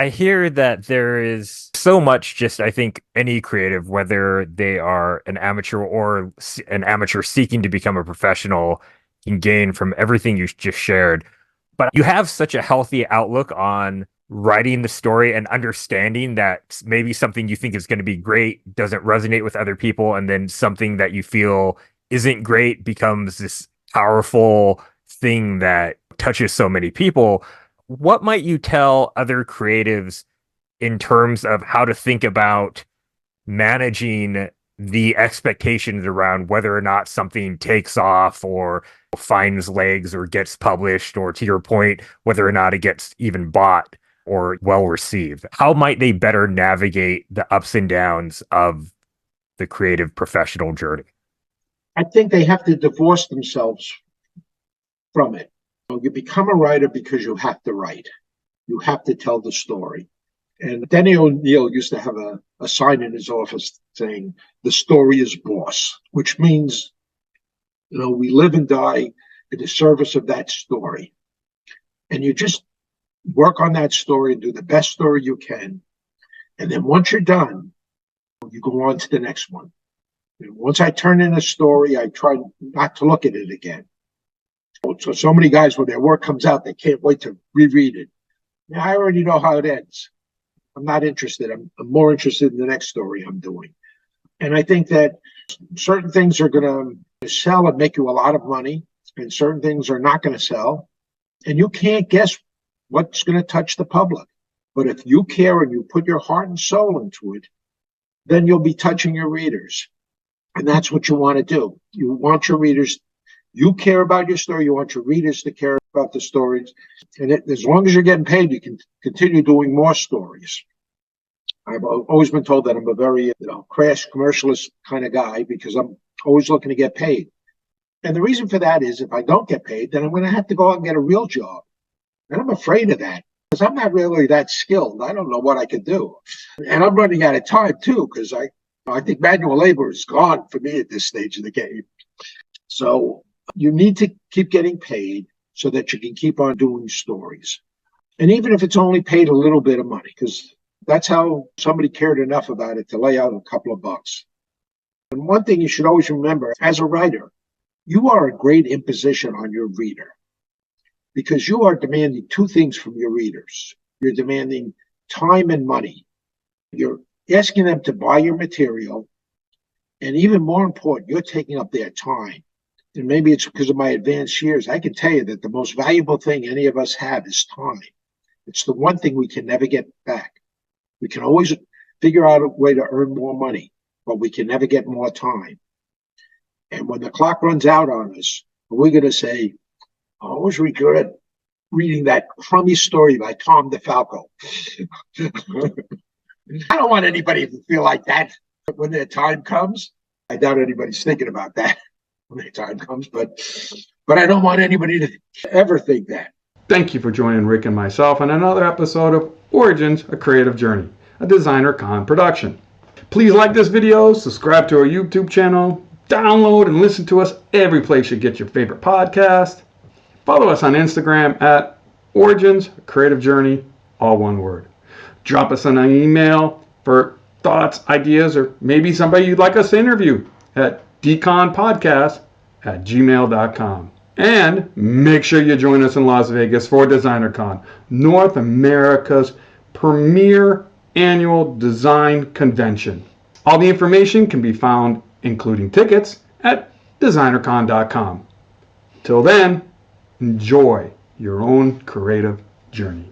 I hear that there is so much just, I think, any creative, whether they are an amateur or an amateur seeking to become a professional, can gain from everything you just shared. But you have such a healthy outlook on writing the story and understanding that maybe something you think is going to be great doesn't resonate with other people, and then something that you feel isn't great becomes this powerful thing that touches so many people. What might you tell other creatives in terms of how to think about managing the expectations around whether or not something takes off or finds legs or gets published, or to your point, whether or not it gets even bought or well received? How might they better navigate the ups and downs of the creative professional journey? I think they have to divorce themselves from it. You become a writer because you have to write. You have to tell the story. And Denny O'Neil used to have a sign in his office saying, "The story is boss," which means, we live and die in the service of that story. And you just work on that story and do the best story you can. And then once you're done, you go on to the next one. And once I turn in a story, I try not to look at it again. So many guys, when their work comes out, they can't wait to reread it. Now, I already know how it ends. I'm not interested. I'm more interested in the next story I'm doing. And I think that certain things are going to sell and make you a lot of money, and certain things are not going to sell. And you can't guess what's going to touch the public. But if you care and you put your heart and soul into it, then you'll be touching your readers. And that's what you want to do. You want your readers, you care about your story, you want your readers to care about the stories. And as long as you're getting paid, you can continue doing more stories. I've always been told that I'm a very crash commercialist kind of guy because I'm always looking to get paid. And the reason for that is if I don't get paid, then I'm going to have to go out and get a real job. And I'm afraid of that because I'm not really that skilled. I don't know what I could do. And I'm running out of time, too, because I think manual labor is gone for me at this stage of the game. So you need to keep getting paid so that you can keep on doing stories. And even if it's only paid a little bit of money, because that's how somebody cared enough about it to lay out a couple of bucks. And one thing you should always remember, as a writer, you are a great imposition on your reader because you are demanding two things from your readers. You're demanding time and money. You're asking them to buy your material. And even more important, you're taking up their time. And maybe it's because of my advanced years. I can tell you that the most valuable thing any of us have is time. It's the one thing we can never get back. We can always figure out a way to earn more money, but we can never get more time. And when the clock runs out on us, we're going to say, I always regret reading that crummy story by Tom DeFalco. I don't want anybody to feel like that when their time comes. I doubt anybody's thinking about that when their time comes, but I don't want anybody to ever think that. Thank you for joining Rick and myself on another episode of Origins, A Creative Journey, a DesignerCon production. Please like this video, subscribe to our YouTube channel, download and listen to us every place you get your favorite podcast. Follow us on Instagram at Origins, A Creative Journey, all one word. Drop us an email for thoughts, ideas, or maybe somebody you'd like us to interview at dconpodcast@gmail.com. And make sure you join us in Las Vegas for DesignerCon, North America's premier annual design convention. All the information can be found, including tickets, at designercon.com. Till then, enjoy your own creative journey.